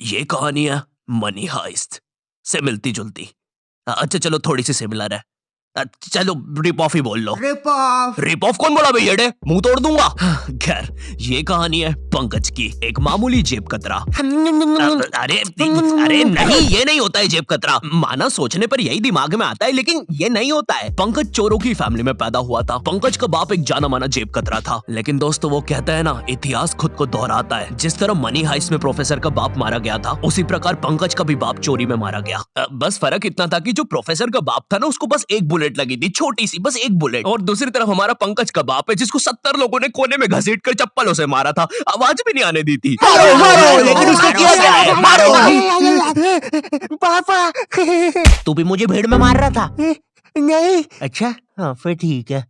ये कहानी है मनी हाइस्ट से मिलती जुलती। अच्छा चलो थोड़ी सी सिमिलर है। चलो रिप ऑफ ही बोल लो। रिप ऑफ कौन बोला भैया? मुंह तोड़ दूंगा। खैर ये कहानी है पंकज की, एक मामूली जेब कतरा। अरे नहीं, ये नहीं होता है जेब कतरा। माना सोचने पर यही दिमाग में आता है, लेकिन ये नहीं होता है। पंकज चोरों की फैमिली में पैदा हुआ था। पंकज का बाप एक जाना माना जेब कतरा था। लेकिन दोस्तों वो कहता है ना, इतिहास खुद को दोहराता है। जिस तरह मनी हाइस्ट में प्रोफेसर का बाप मारा गया था, उसी प्रकार पंकज का भी बाप चोरी में मारा गया। बस फर्क इतना था कि जो प्रोफेसर का बाप था ना, उसको बस एक बुलेट लगी थी, छोटी सी, बस एक बुलेट। और दूसरी तरफ हमारा पंकज का बाप है, जिसको 70 लोगों ने कोने में घसीट कर चप्पलों से मारा था, आवाज भी नहीं आने दी थी। लेकिन उसने किया क्या है? पापा तू भी मुझे भीड़ में मार रहा था? नहीं। अच्छा हाँ फिर ठीक है।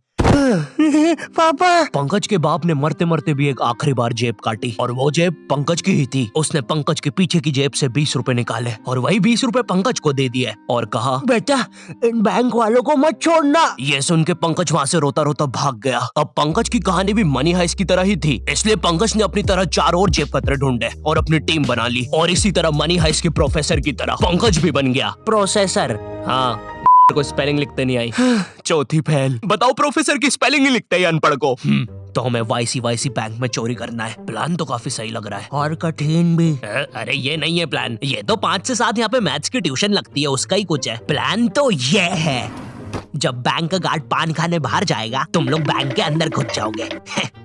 पापा पंकज के बाप ने मरते मरते भी एक आखिरी बार जेब काटी, और वो जेब पंकज की ही थी। उसने पंकज के पीछे की जेब से 20 रुपए निकाले और वही 20 रुपए पंकज को दे दिए और कहा, बेटा इन बैंक वालों को मत छोड़ना। ये सुन के पंकज वहाँ से रोता रोता भाग गया। अब पंकज की कहानी भी मनी हाइस्ट की तरह ही थी, इसलिए पंकज ने अपनी तरह 4 और जेब कतरे ढूंढे और अपनी टीम बना ली। और इसी तरह मनी हाइस्ट के प्रोफेसर की तरह पंकज भी बन गया प्रोसेसर। हाँ को स्पेलिंग लिखते नहीं आई। चौथी फैल। बताओ प्रोफेसर की स्पेलिंग ही लिखते हैं अनपढ़ को। तो हमें वाईसी बैंक में चोरी करना है। प्लान तो काफी सही लग रहा है और कठिन भी। अरे ये नहीं है प्लान, ये तो 5 से 7 यहाँ पे मैथ्स की ट्यूशन लगती है, उसका ही कुछ है। प्लान तो ये है, जब बैंक का गार्ड पान खाने बाहर जाएगा, तुम लोग बैंक के अंदर घुस जाओगे।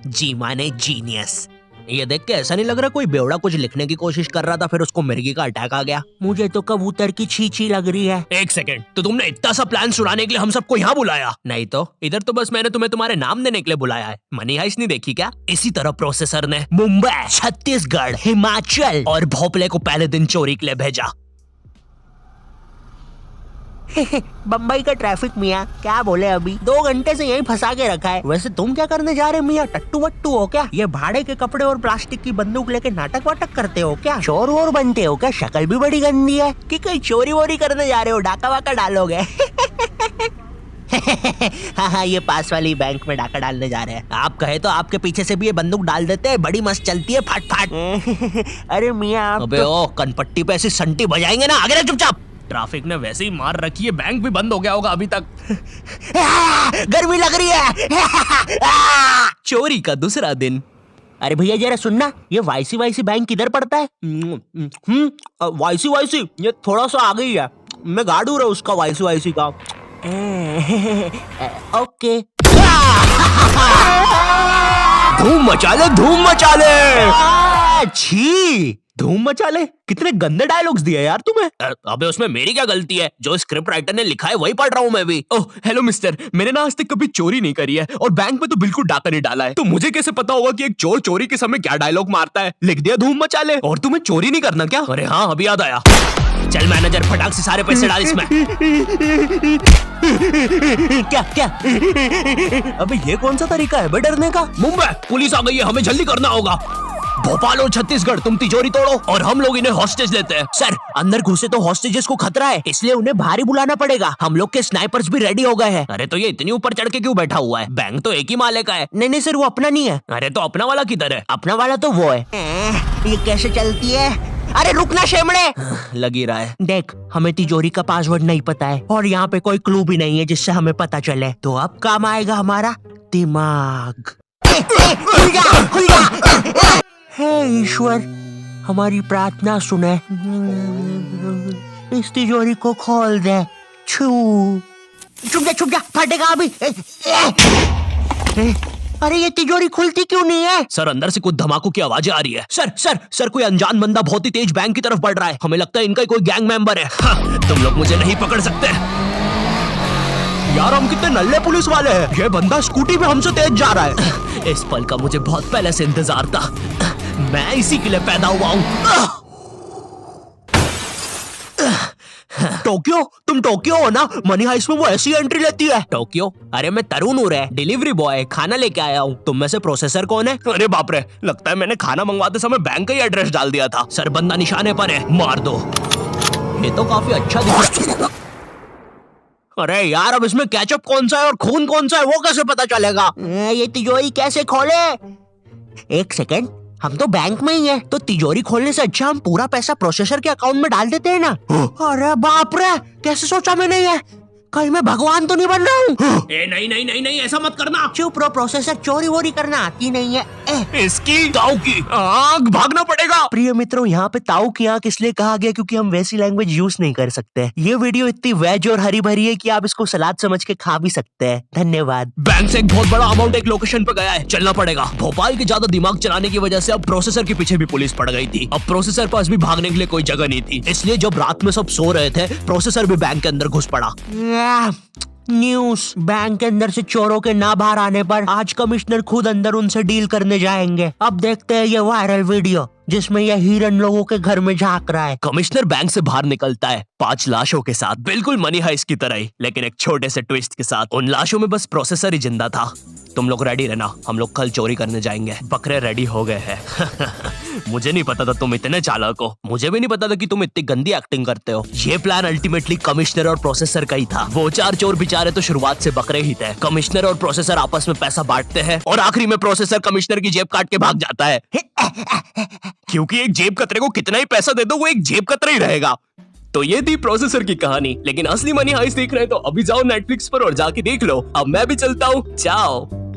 जी माने जीनियस। ये देख के ऐसा नहीं लग रहा कोई बेवड़ा कुछ लिखने की कोशिश कर रहा था, फिर उसको मिर्गी का अटैक आ गया। मुझे तो कबूतर की छींची लग रही है। एक सेकंड, तो तुमने इतना सा प्लान सुनाने के लिए हम सबको यहाँ बुलाया? नहीं तो इधर तो बस मैंने तुम्हें तुम्हारे नाम देने के लिए बुलाया है। मनी हाइस्ट नहीं देखी क्या? इसी तरह प्रोसेसर ने मुंबई, छत्तीसगढ़, हिमाचल और भोपाल को पहले दिन चोरी के लिए भेजा। बम्बई का ट्रैफिक मियाँ, क्या बोले अभी 2 घंटे से यहीं फंसा के रखा है। वैसे तुम क्या करने जा रहे मियाँ? टट्टू वट्टू हो क्या? ये भाड़े के कपड़े और प्लास्टिक की बंदूक लेके नाटक वाटक करते हो क्या? चोर वोर बनते हो क्या? शक्ल भी बड़ी गंदी है। कि कहीं चोरी वोरी करने जा रहे हो, डाका वाका डालोगे? हाँ ये पास वाली बैंक में डाका डालने जा रहे हैं। आप कहे तो आपके पीछे से भी ये बंदूक डाल देते हैं, बड़ी मस्त चलती है, फट फट। अरे मियाँ अबे ओ कनपट्टी पे ऐसी संटी बजाएंगे ना, आगे चुपचाप। ट्रैफिक ने वैसे ही मार रखी है, बैंक भी बंद हो गया होगा अभी तक। गर्मी लग रही है। चोरी का दूसरा दिन। अरे भैया जरा सुनना, ये वाईसी बैंक किधर पड़ता है? वाईसी ये थोड़ा सा आगे ही है। मैं गार्ड हूँ उसका, वाईसी का। ओके। धूम मचा ले। छी, धूम मचा ले। कितने गंदे डायलॉग्स दिए यार तुम्हें। अबे उसमें मेरी क्या गलती है? जो स्क्रिप्ट राइटर ने लिखा है वही पढ़ रहा हूँ मैं भी। ओह हेलो मिस्टर, मैंने ना आज तक कभी चोरी नहीं करी है और बैंक में तो बिल्कुल डाका नहीं डाला है, तो मुझे कैसे पता होगा कि एक चोर चोरी के समय क्या डायलॉग मारता है? लिख दिया धूम मचा ले। और तुम्हें चोरी नहीं करना क्या? अरे हाँ अभी याद आया। चल मैनेजर फटाक से सारे पैसे डाल इसमें। क्या? अबे ये कौन सा तरीका है बे डरने का? मुंबई पुलिस आ गई है, हमें जल्दी करना होगा। भोपाल और छत्तीसगढ़ तुम तिजोरी तोड़ो और हम लोग इन्हें हॉस्टेज लेते हैं। सर अंदर घुसे तो हॉस्टेजेस को खतरा है, इसलिए उन्हें बाहर ही बुलाना पड़ेगा। हम लोग के स्नाइपर्स भी रेडी हो गए हैं। अरे तो ये इतनी ऊपर चढ़ के क्यों बैठा हुआ है? बैंक तो एक ही माले का है। नहीं सर वो अपना नहीं है। अरे तो अपना वाला किधर है? अपना वाला तो वो है। ये कैसे चलती है? अरे रुकना शेमड़े। लगी रहा है। देख हमें तिजोरी का पासवर्ड नहीं पता है और यहाँ पे कोई क्लू भी नहीं है जिससे हमें पता चले, तो अब काम आएगा हमारा दिमाग। खुल जा। हे ईश्वर हमारी प्रार्थना सुने, इस तिजोरी को खोल दे। छुप जा फटेगा अभी। अरे ये तिजोरी खुलती क्यों नहीं है? सर अंदर से कुछ धमाकों की आवाजें आ रही है। सर कोई अनजान बंदा बहुत ही तेज बैंक की तरफ बढ़ रहा है। हमें लगता है इनका कोई गैंग मेंबर है। हाँ, तुम लोग मुझे नहीं पकड़ सकते। यार हम कितने नल्ले पुलिस वाले हैं। ये बंदा स्कूटी पे हमसे तेज जा रहा है। इस पल का मुझे बहुत पहले से इंतजार था, मैं इसी के लिए पैदा हुआ हूँ। टोक्यो, तुम टोक्यो हो ना? मनी हाइस्ट में वो ऐसी एंट्री लेती है। टोक्यो? अरे मैं तरुण हूँ रे, डिलीवरी बॉय, खाना लेके आया हूँ। तुम में से प्रोसेसर कौन है? अरे बाप रे, लगता है मैंने खाना मंगवाते समय बैंक का ही एड्रेस डाल दिया था। सर बंदा निशाने पर है, मार दो। ये तो काफी अच्छा दिख रहा है। अरे यार अब इसमें केचप कौन सा है और खून कौन सा है वो कैसे पता चलेगा? ये तिजोरी कैसे खोले? एक सेकंड, हम तो बैंक में ही है, तो तिजोरी खोलने से अच्छा हम पूरा पैसा प्रोसेसर के अकाउंट में डाल देते हैं ना। अरे बाप रे, कैसे सोचा मैंने ये? कहीं मैं भगवान तो नहीं बन रहा हूँ? नहीं नहीं नहीं नहीं, ऐसा मत करना। चुप रहो, प्रोसेसर चोरी वोरी करना आती नहीं है। इसकी ताऊ की आंख, भागना पड़ेगा। प्रिय मित्रों, यहाँ पे ताऊ की आंख इसलिए कहा गया क्योंकि हम वैसी लैंग्वेज यूज नहीं कर सकते। ये वीडियो इतनी वेज और हरी भरी है कि आप इसको सलाद समझ के खा भी सकते हैं। धन्यवाद। बैंक से एक बहुत बड़ा अमाउंट एक लोकेशन पे गया है, चलना पड़ेगा। भोपाल के ज्यादा दिमाग चलाने की वजह से अब प्रोसेसर के पीछे भी पुलिस पड़ गई थी। अब प्रोसेसर पास भी भागने के लिए कोई जगह नहीं थी, इसलिए जब रात में सब सो रहे थे, प्रोसेसर भी बैंक के अंदर घुस पड़ा। न्यूज़, बैंक के अंदर से चोरों के ना बाहर आने पर आज कमिश्नर खुद अंदर उनसे डील करने जाएंगे। अब देखते हैं ये वायरल वीडियो जिसमें यह हिरन लोगों के घर में झांक रहा है। कमिश्नर बैंक से बाहर निकलता है 5 लाशों के साथ, बिल्कुल मनी हाइस्ट की तरह ही, लेकिन एक छोटे से ट्विस्ट के साथ। उन लाशों में बस प्रोसेसर ही जिंदा था। तुम लोग रेडी रहना, हम लोग कल चोरी करने जाएंगे। बकरे रेडी हो गए हैं। मुझे नहीं पता था तुम इतने चालाक हो, मुझे भी नहीं पता था कि तुम इतनी गंदी एक्टिंग करते हो। ये प्लान अल्टीमेटली कमिश्नर और प्रोसेसर का ही था। वो 4 चोर बेचारे तो शुरुआत से बकरे ही थे। कमिश्नर और प्रोसेसर आपस में पैसा बांटते हैं और आखिरी में प्रोसेसर कमिश्नर की जेब काट के भाग जाता है। क्योंकि एक जेब कतरे को कितना ही पैसा दे दो, वो एक जेब कतरा ही रहेगा। तो ये थी प्रोसेसर की कहानी, लेकिन असली मनी हाइस्ट देख रहे हैं तो अभी जाओ नेटफ्लिक्स पर और जाके देख लो। अब मैं भी चलता हूँ, चाओ।